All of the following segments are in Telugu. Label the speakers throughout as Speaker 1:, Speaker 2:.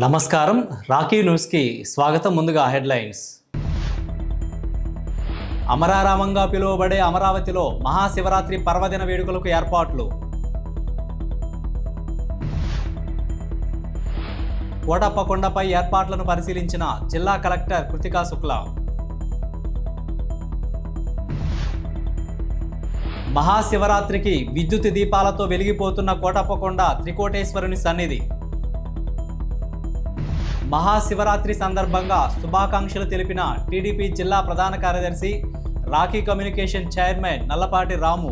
Speaker 1: నమస్కారం. రాకీ న్యూస్కి స్వాగతం. ముందుగా హెడ్లైన్స్. అమరారామంగా పిలువబడే అమరావతిలో మహాశివరాత్రి పర్వదిన వేడుకలకు ఏర్పాట్లు. కోటప్ప కొండపై ఏర్పాట్లను పరిశీలించిన జిల్లా కలెక్టర్ కృతికా శుక్లా. మహాశివరాత్రికి విద్యుత్ దీపాలతో వెలిగిపోతున్న కోటప్ప కొండ త్రికోటేశ్వరుని సన్నిధి. మహాశివరాత్రి సందర్భంగా శుభాకాంక్షలు తెలిపిన టీడీపీ జిల్లా ప్రధాన కార్యదర్శి, రాకీ కమ్యూనికేషన్ చైర్మన్ నల్లపాటి రాము.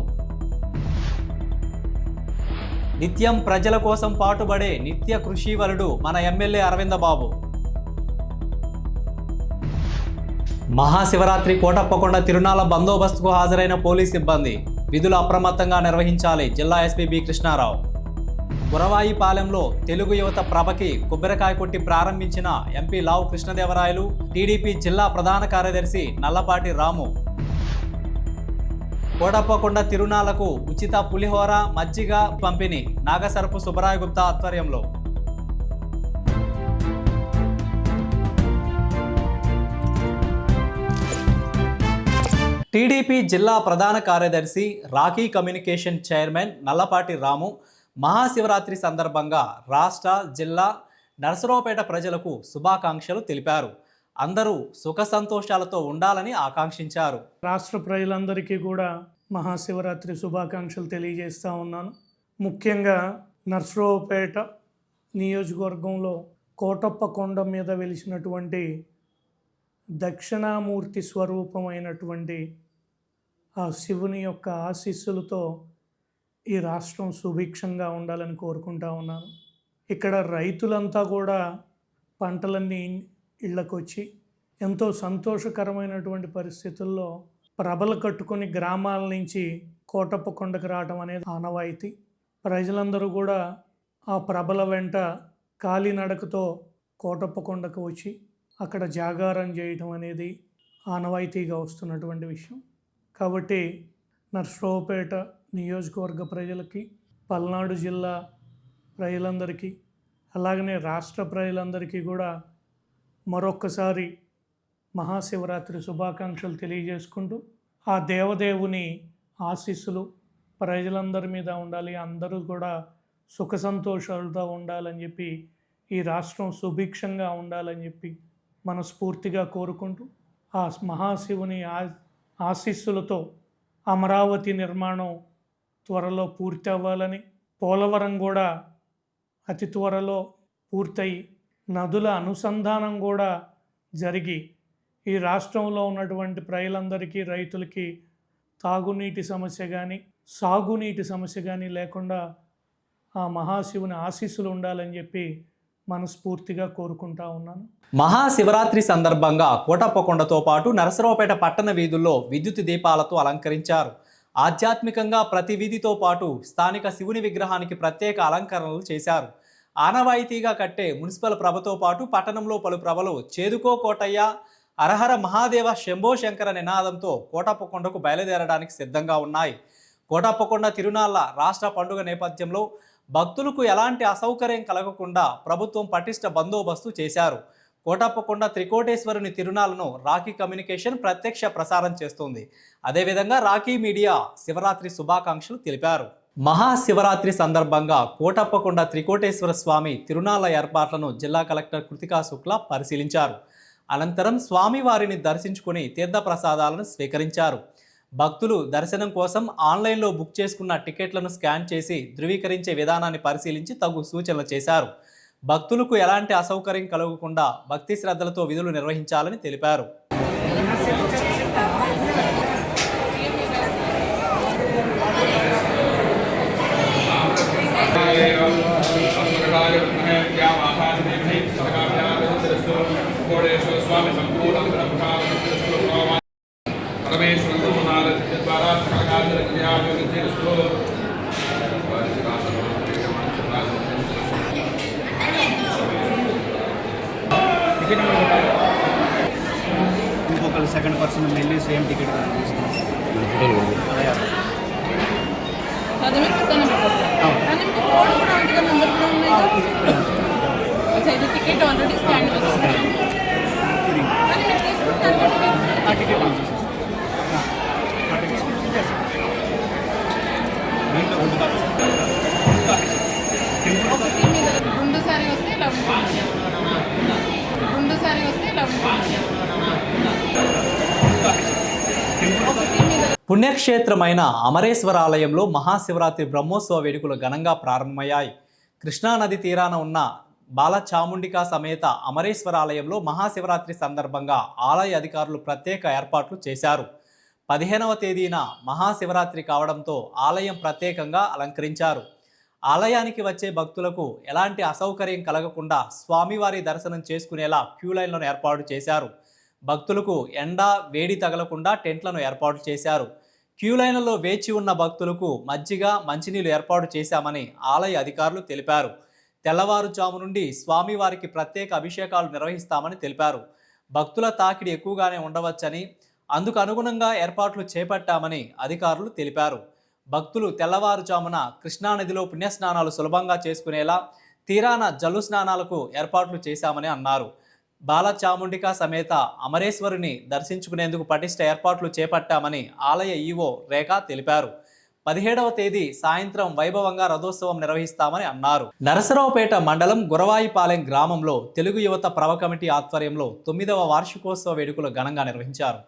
Speaker 1: నిత్యం ప్రజల కోసం పాటుపడే నిత్య కృషివలుడు మన ఎమ్మెల్యే అరవింద బాబు. మహాశివరాత్రి కోటప్పకొండ తిరునాళ్ల బందోబస్తుకు హాజరైన పోలీస్ సిబ్బంది. విధులు అప్రమత్తంగా నిర్వహించాలి జిల్లా ఎస్పీ బి కృష్ణారావు. గురవాయిపాలెంలో తెలుగు యువత ప్రభకి కొబ్బరికాయ కొట్టి ప్రారంభించిన ఎంపీ లావు కృష్ణదేవరాయలు, టీడీపీ జిల్లా ప్రధాన కార్యదర్శి నల్లపాటి రాము. కోటప్పకొండ తిరునాళ్లకు ఉచిత పులిహోర, మజ్జిగ పంపిణీ నాగసరపు సుబ్బరాయ గుప్తా ఆధ్వర్యంలో. టీడీపీ జిల్లా ప్రధాన కార్యదర్శి, రాకీ కమ్యూనికేషన్ చైర్మన్ నల్లపాటి రాము మహాశివరాత్రి సందర్భంగా రాష్ట్ర, జిల్లా, నరసరావుపేట ప్రజలకు శుభాకాంక్షలు తెలిపారు. అందరూ సుఖ సంతోషాలతో ఉండాలని ఆకాంక్షించారు.
Speaker 2: రాష్ట్ర ప్రజలందరికీ కూడా మహాశివరాత్రి శుభాకాంక్షలు తెలియజేస్తూ ఉన్నాను. ముఖ్యంగా నరసరావుపేట నియోజకవర్గంలో కోటప్ప కొండ మీద వెలిసినటువంటి దక్షిణామూర్తి స్వరూపమైనటువంటి ఆ శివుని యొక్క ఆశీస్సులతో ఈ రాష్ట్రం సుభిక్షంగా ఉండాలని కోరుకుంటా ఉన్నాను. ఇక్కడ రైతులంతా కూడా పంటలన్నీ ఇళ్ళకొచ్చి ఎంతో సంతోషకరమైనటువంటి పరిస్థితుల్లో ప్రభలు కట్టుకొని గ్రామాల నుంచి కోటప్ప కొండకు రావడం అనేది ఆనవాయితీ. ప్రజలందరూ కూడా ఆ ప్రభల వెంట కాలినడకతో కోటప్ప కొండకు వచ్చి అక్కడ జాగారం చేయడం అనేది ఆనవాయితీగా వస్తున్నటువంటి విషయం. కాబట్టి నరసరావుపేట నియోజకవర్గ ప్రజలకి, పల్నాడు జిల్లా ప్రజలందరికీ, అలాగనే రాష్ట్ర ప్రజలందరికీ కూడా మరొక్కసారి మహాశివరాత్రి శుభాకాంక్షలు తెలియజేసుకుంటూ ఆ దేవదేవుని ఆశీస్సులు ప్రజలందరి మీద ఉండాలి, అందరూ కూడా సుఖ సంతోషాలతో ఉండాలని చెప్పి, ఈ రాష్ట్రం సుభిక్షంగా ఉండాలని చెప్పి మనస్ఫూర్తిగా కోరుకుంటూ ఆ మహాశివుని ఆశీస్సులతో అమరావతి నిర్మాణం త్వరలో పూర్తి అవ్వాలని, పోలవరం కూడా అతి త్వరలో పూర్తయి నదుల అనుసంధానం కూడా జరిగి ఈ రాష్ట్రంలో ఉన్నటువంటి ప్రజలందరికీ, రైతులకి తాగునీటి సమస్య కానీ, సాగునీటి సమస్య కానీ లేకుండా ఆ మహాశివుని ఆశీస్సులు ఉండాలని చెప్పి మనస్ఫూర్తిగా కోరుకుంటా ఉన్నాను.
Speaker 1: మహాశివరాత్రి సందర్భంగా కోటప్పకొండతో పాటు నరసరావుపేట పట్టణ వీధుల్లో విద్యుత్ దీపాలతో అలంకరించారు. ఆధ్యాత్మికంగా ప్రతి వీధితో పాటు స్థానిక శివుని విగ్రహానికి ప్రత్యేక అలంకరణలు చేశారు. ఆనవాయితీగా కట్టే మున్సిపల్ ప్రభతో పాటు పట్టణంలో పలు ప్రభలు చేదుకో కోటయ్య, హరహర మహాదేవ, శంభో శంకర నినాదంతో కోటప్పకొండకు బయలుదేరడానికి సిద్ధంగా ఉన్నాయి. కోటప్పకొండ తిరునాళ్ల రాష్ట్ర పండుగ నేపథ్యంలో భక్తులకు ఎలాంటి అసౌకర్యం కలగకుండా ప్రభుత్వం పటిష్ట బందోబస్తు చేశారు. కోటప్పకొండ త్రికోటేశ్వరుని తిరునాళ్లను రాకీ కమ్యూనికేషన్ ప్రత్యక్ష ప్రసారం చేస్తోంది. అదేవిధంగా రాకీ మీడియా శివరాత్రి శుభాకాంక్షలు తెలిపారు. మహాశివరాత్రి సందర్భంగా కోటప్పకొండ త్రికోటేశ్వర స్వామి తిరునాళ్ల ఏర్పాట్లను జిల్లా కలెక్టర్ కృతికా శుక్లా పరిశీలించారు. అనంతరం స్వామివారిని దర్శించుకుని తీర్థప్రసాదాలను స్వీకరించారు. భక్తులు దర్శనం కోసం ఆన్లైన్లో బుక్ చేసుకున్న టికెట్లను స్కాన్ చేసి ధృవీకరించే విధానాన్ని పరిశీలించి తగు సూచనలు చేశారు. భక్తులకు ఎలాంటి అసౌకర్యం కలగకుండా భక్తి శ్రద్ధలతో విధులు నిర్వహించాలని తెలిపారు.
Speaker 3: ఇంకొకరు సెకండ్ పర్సన్ వెళ్ళి సేమ్ టికెట్
Speaker 4: टिकेट ఇలా ఉంటుంది, రెండు సారీ వస్తే ఇలా ఉంటుంది.
Speaker 1: పుణ్యక్షేత్రమైన అమరేశ్వర ఆలయంలో మహాశివరాత్రి బ్రహ్మోత్సవ వేడుకలు ఘనంగా ప్రారంభమయ్యాయి. కృష్ణానది తీరాన ఉన్న బాలచాముండికా సమేత అమరేశ్వర ఆలయంలో మహాశివరాత్రి సందర్భంగా ఆలయ అధికారులు ప్రత్యేక ఏర్పాట్లు చేశారు. 15వ తేదీన మహాశివరాత్రి కావడంతో ఆలయం ప్రత్యేకంగా అలంకరించారు. ఆలయానికి వచ్చే భక్తులకు ఎలాంటి అసౌకర్యం కలగకుండా స్వామివారి దర్శనం చేసుకునేలా క్యూ లైన్లను ఏర్పాటు చేశారు. భక్తులకు ఎండ వేడి తగలకుండా టెంట్లను ఏర్పాటు చేశారు. క్యూ లైన్లలో వేచి ఉన్న భక్తులకు మజ్జిగ మంచినీళ్ళు ఏర్పాటు చేశామని ఆలయ అధికారులు తెలిపారు. తెల్లవారుజాము నుండి స్వామివారికి ప్రత్యేక అభిషేకాలు నిర్వహిస్తామని తెలిపారు. భక్తుల తాకిడి ఎక్కువగానే ఉండవచ్చని అందుకు అనుగుణంగా ఏర్పాట్లు చేపట్టామని అధికారులు తెలిపారు. భక్తులు తెల్లవారుజామున కృష్ణానదిలో పుణ్యస్నానాలు సులభంగా చేసుకునేలా తీరాన జల్లు స్నానాలకు ఏర్పాట్లు చేశామని అన్నారు. బాలచాముండికా సమేత అమరేశ్వరుని దర్శించుకునేందుకు పటిష్ట ఏర్పాట్లు చేపట్టామని ఆలయ ఈవో రేఖ తెలిపారు. 17వ తేదీ సాయంత్రం వైభవంగా రథోత్సవం నిర్వహిస్తామని అన్నారు. నరసరావుపేట మండలం గురవాయిపాలెం గ్రామంలో తెలుగు యువత ప్రవ కమిటీ ఆధ్వర్యంలో 9వ వార్షికోత్సవ వేడుకలు ఘనంగా నిర్వహించారు.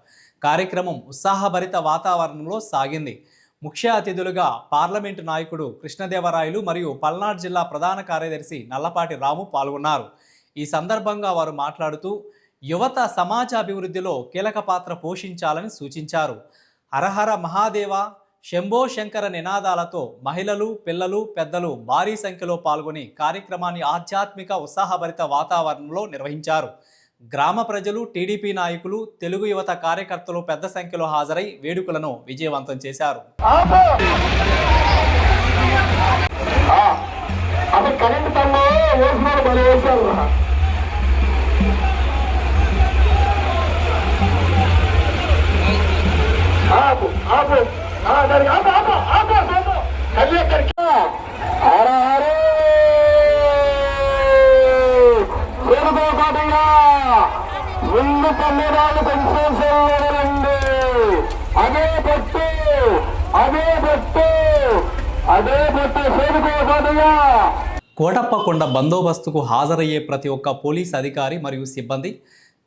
Speaker 1: కార్యక్రమం ఉత్సాహభరిత వాతావరణంలో సాగింది. ముఖ్య అతిథులుగా పార్లమెంటు నాయకుడు కృష్ణదేవరాయలు మరియు పల్నాడు జిల్లా ప్రధాన కార్యదర్శి నల్లపాటి రాము పాల్గొన్నారు. ఈ సందర్భంగా వారు మాట్లాడుతూ యువత సమాజ అభివృద్ధిలో కీలక పాత్ర పోషించాలని సూచించారు. హరహర మహాదేవ, శంభో శంకర నినాదాలతో మహిళలు, పిల్లలు, పెద్దలు భారీ సంఖ్యలో పాల్గొని కార్యక్రమాన్ని ఆధ్యాత్మిక ఉత్సాహభరిత వాతావరణంలో నిర్వహించారు. గ్రామ ప్రజలు, టీడీపీ నాయకులు, తెలుగు యువత కార్యకర్తలు పెద్ద సంఖ్యలో హాజరై వేడుకలను విజయవంతం చేశారు.
Speaker 5: ముందు పల్లెరాలు పెన్షన్లండి, అదే పెట్టు చేరుకోకూడదుగా.
Speaker 1: కోటప్పకొండ బందోబస్తుకు హాజరయ్యే ప్రతి ఒక్క పోలీస్ అధికారి మరియు సిబ్బంది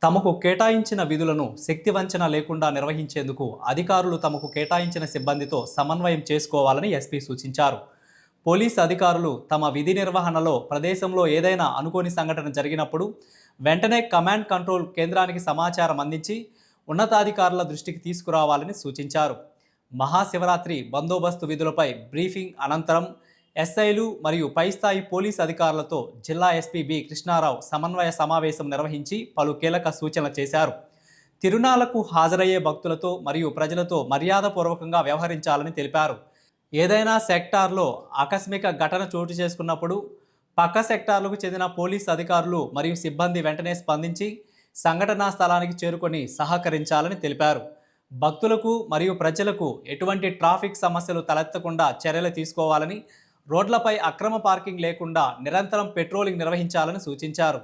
Speaker 1: తమకు కేటాయించిన విధులను శక్తివంచన లేకుండా నిర్వహించేందుకు అధికారులు తమకు కేటాయించిన సిబ్బందితో సమన్వయం చేసుకోవాలని ఎస్పీ సూచించారు. పోలీస్ అధికారులు తమ విధి నిర్వహణలో ప్రదేశంలో ఏదైనా అనుకోని సంఘటన జరిగినప్పుడు వెంటనే కమాండ్ కంట్రోల్ కేంద్రానికి సమాచారం అందించి ఉన్నతాధికారుల దృష్టికి తీసుకురావాలని సూచించారు. మహాశివరాత్రి బందోబస్తు విధులపై బ్రీఫింగ్ అనంతరం ఎస్ఐలు మరియు పై స్థాయి పోలీస్ అధికారులతో జిల్లా ఎస్పీ బి కృష్ణారావు సమన్వయ సమావేశం నిర్వహించి పలు కీలక సూచనలు చేశారు. తిరునాళ్లకు హాజరయ్యే భక్తులతో మరియు ప్రజలతో మర్యాదపూర్వకంగా వ్యవహరించాలని తెలిపారు. ఏదైనా సెక్టార్లో ఆకస్మిక ఘటన చోటు చేసుకున్నప్పుడు పక్క సెక్టార్లకు చెందిన పోలీస్ అధికారులు మరియు సిబ్బంది వెంటనే స్పందించి సంఘటనా స్థలానికి చేరుకొని సహకరించాలని తెలిపారు. భక్తులకు మరియు ప్రజలకు ఎటువంటి ట్రాఫిక్ సమస్యలు తలెత్తకుండా చర్యలు తీసుకోవాలని, రోడ్లపై అక్రమ పార్కింగ్ లేకుండా నిరంతరం పెట్రోలింగ్ నిర్వహించాలని సూచించారు.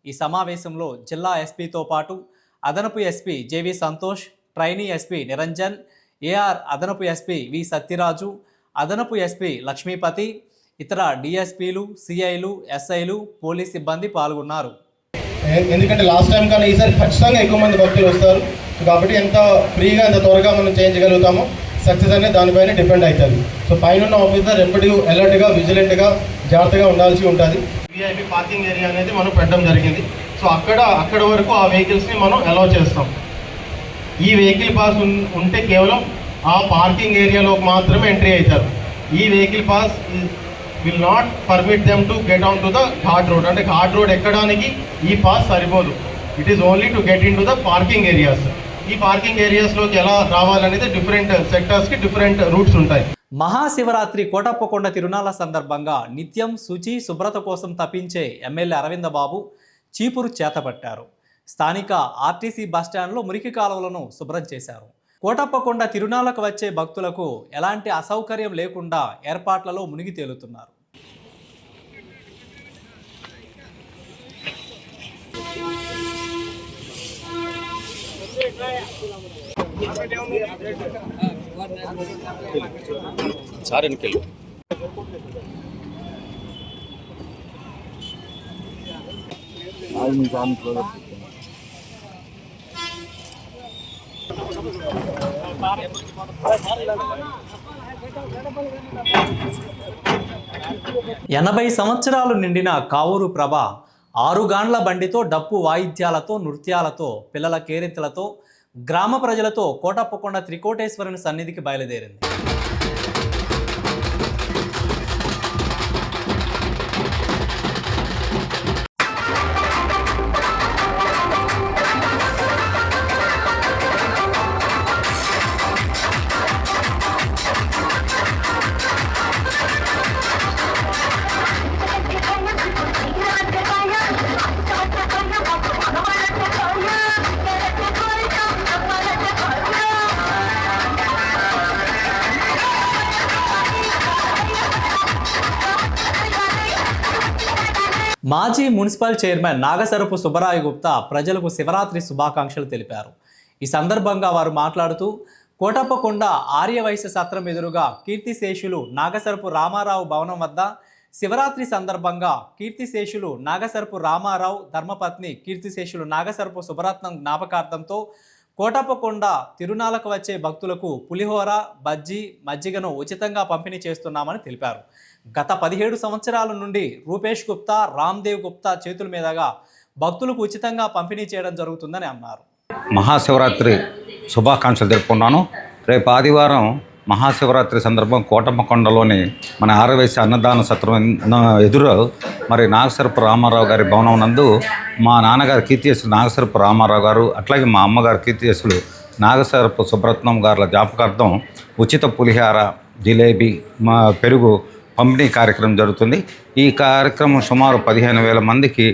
Speaker 1: ఈ సమావేశంలో జిల్లా ఎస్పీతో పాటు అదనపు SP J V Santosh, trainee SP Niranjan, AR అదనపు ఎస్పీ వి సత్యరాజు, అదనపు ఎస్పీ లక్ష్మీపతి, ఇతర డిఎస్పీలు, సిఐలు, ఎస్ఐలు, పోలీస్ సిబ్బంది పాల్గొన్నారు.
Speaker 6: ఎందుకంటే లాస్ట్ టైం కానీ ఈసారి ఖచ్చితంగా ఎక్కువ మంది భక్తులు వస్తారు కాబట్టి ఎంత ఫ్రీగా ఎంత త్వరగా మనం చేయించగలుగుతామో సక్సెస్ అనేది దానిపైన డిపెండ్ అవుతుంది. సో పైన ఆఫీసర్ ఎప్పటికీ అలర్ట్గా, విజిలెంట్గా, జాగ్రత్తగా ఉండాల్సి ఉంటుంది. విఐపి పార్కింగ్ ఏరియా అనేది మనం పెట్టడం జరిగింది. సో అక్కడ వరకు ఆ వెహికల్స్ని మనం అలౌ చేస్తాం. ఈ వెహికల్ పాస్ ఉంటే కేవలం ఆ పార్కింగ్ ఏరియాలోకి మాత్రమే ఎంట్రీ అవుతారు. ఈ vehicle pass will not permit them to get on to the ghat road. అంటే ఘాట్ రోడ్ ఎక్కడానికి ఈ పాస్ సరిపోదు. It is only to get in to the parking areas. ఈ పార్కింగ్ ఏరియాస్లోకి ఎలా రావాలనేది డిఫరెంట్ సెక్టార్స్కి డిఫరెంట్ రూట్స్ ఉంటాయి.
Speaker 1: మహాశివరాత్రి కోటప్పకొండ తిరునాళ్ల సందర్భంగా నిత్యం శుచి శుభ్రత కోసం తప్పించే ఎమ్మెల్యే అరవింద బాబు చీపురు చేతపట్టారు. స్థానిక ఆర్టీసీ బస్టాండ్లో మురికి కాలువలను శుభ్రం చేశారు. కోటప్పకొండ తిరునాళ్లకు వచ్చే భక్తులకు ఎలాంటి అసౌకర్యం లేకుండా ఏర్పాట్లలో మునిగి తేలుతున్నారు. ఎనభై సంవత్సరాలు నిండిన కావూరు ప్రభ 6 గాండ్ల బండితో డప్పు వాయిద్యాలతో నృత్యాలతో పిల్లల కేరింతలతో గ్రామ ప్రజలతో కోటప్పకొండ త్రికోటేశ్వరుని సన్నిధికి బయలుదేరింది. మాజీ మున్సిపల్ చైర్మన్ నాగసరపు సుబ్బరాయ గుప్తా ప్రజలకు శివరాత్రి శుభాకాంక్షలు తెలిపారు. ఈ సందర్భంగా వారు మాట్లాడుతూ కోటప్పకొండ ఆర్యవైశ్య సత్రం ఎదురుగా కీర్తిశేషులు నాగసరపు రామారావు భవనం వద్ద శివరాత్రి సందర్భంగా కీర్తిశేషులు నాగసరపు రామారావు ధర్మపత్ని కీర్తిశేషులు నాగసరపు సుబ్బరత్నం జ్ఞాపకార్థంతో కోటప్పకొండ తిరునాళ్లకు వచ్చే భక్తులకు పులిహోర, బజ్జీ, మజ్జిగను ఉచితంగా పంపిణీ చేస్తున్నామని తెలిపారు. గత 17 సంవత్సరాల నుండి రూపేష్ గుప్తా, రామ్దేవ్ గుప్తా చేతుల మీదుగా భక్తులకు ఉచితంగా పంపిణీ చేయడం జరుగుతుందని అన్నారు.
Speaker 7: మహాశివరాత్రి శుభాకాంక్షలు తెలుపుకున్నాను. రేపు ఆదివారం మహాశివరాత్రి సందర్భం కోటప్పకొండలోని మన ఆర్యవైశ్య అన్నదాన సత్రం ఎదురు మరి నాగసరపు రామారావు గారి భవనం నందు మా నాన్నగారు కీర్తిశేషులు నాగసరపు రామారావు గారు, అట్లాగే మా అమ్మగారు కీర్తిశేషులు నాగసరపు సుబ్బరత్నం గారుల జ్ఞాపకార్థం ఉచిత పులిహార, జిలేబీ, పెరుగు పంపిణీ కార్యక్రమం జరుగుతుంది. ఈ కార్యక్రమం సుమారు 15,000 మందికి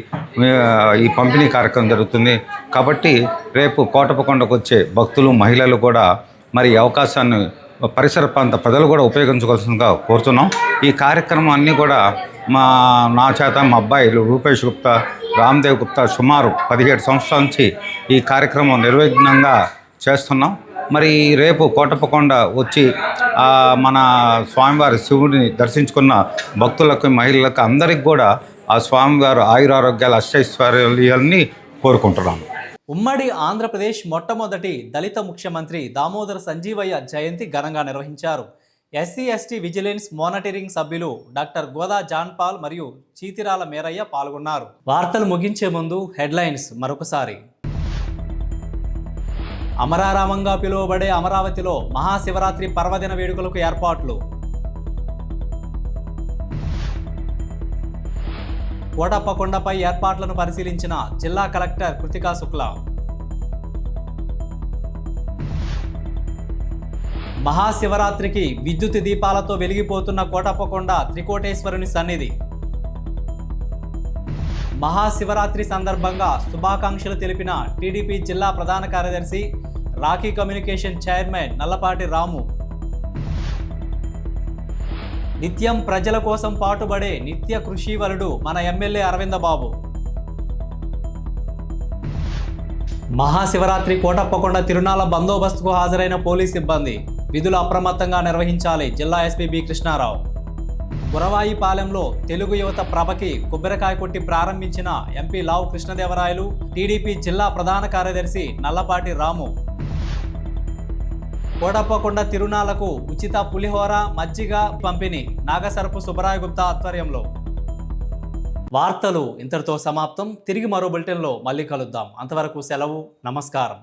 Speaker 7: ఈ పంపిణీ కార్యక్రమం జరుగుతుంది. కాబట్టి రేపు కోటప్పకొండకు వచ్చే భక్తులు, మహిళలు కూడా మరి ఈ అవకాశాన్ని పరిసర ప్రాంత ప్రజలు కూడా ఉపయోగించుకోవాల్సిందిగా కోరుతున్నాం. ఈ కార్యక్రమం అన్నీ కూడా నా చేత మా అబ్బాయిలు రూపేష్ గుప్తా, రామ్దేవ్ గుప్తా సుమారు 17 సంవత్సరాల నుంచి ఈ కార్యక్రమం నిర్విఘ్నంగా చేస్తున్నాం. మరి రేపు కోటప్పకొండ వచ్చి మన స్వామివారి శివుడిని దర్శించుకున్న భక్తులకు, మహిళలకు అందరికి కూడా ఆ స్వామివారు ఆయురారోగ్యాల అష్టైశ్వర్యాలని కోరుకుంటున్నాను.
Speaker 1: ఉమ్మడి ఆంధ్రప్రదేశ్ మొట్టమొదటి దళిత ముఖ్యమంత్రి దామోదర సంజీవయ్య జయంతి ఘనంగా నిర్వహించారు. SC/ST విజిలెన్స్ మానిటరింగ్ సభ్యులు డాక్టర్ గోదా జాన్పాల్ మరియు చీతిరాల మేరయ్య పాల్గొన్నారు. వార్తలు ముగించే ముందు హెడ్లైన్స్ మరొకసారి. అమరారామంగా పిలువబడే అమరావతిలో మహాశివరాత్రి పర్వదిన వేడుకలకు ఏర్పాట్లు. కోటప్పకొండపై ఏర్పాట్లను పరిశీలించిన జిల్లా కలెక్టర్ కృతికా శుక్లా. మహాశివరాత్రికి విద్యుత్ దీపాలతో వెలిగిపోతున్న కోటప్పకొండ త్రికోటేశ్వరుని సన్నిధి. మహాశివరాత్రి సందర్భంగా శుభాకాంక్షలు తెలిపిన టీడీపీ జిల్లా ప్రధాన కార్యదర్శి, రాఖీ కమ్యూనికేషన్ చైర్మన్ నల్లపాటి రాము. నిత్యం ప్రజల కోసం పాటుపడే నిత్య కృషివలుడు మన ఎమ్మెల్యే అరవింద బాబు. మహాశివరాత్రి కోటప్పకొండ తిరునాళ్ల బందోబస్తుకు హాజరైన పోలీస్ సిబ్బంది. విధులు అప్రమత్తంగా నిర్వహించాలి జిల్లా ఎస్పీ బి కృష్ణారావు. గురవాయిపాలెంలో తెలుగు యువత ప్రభకి కొబ్బరికాయ కొట్టి ప్రారంభించిన ఎంపీ లావు కృష్ణదేవరాయలు, టీడీపీ జిల్లా ప్రధాన కార్యదర్శి నల్లపాటి రాము. కోటప్పకొండ తిరునాళ్లకు ఉచిత పులిహోర, మజ్జిగ పంపిణీ నాగసరపు సుబ్బరాయ గుప్తా ఆధ్వర్యంలో. వార్తలు ఇంతటితో సమాప్తం. తిరిగి మరో బులెటిన్లో మళ్ళీ కలుద్దాం. అంతవరకు సెలవు. నమస్కారం.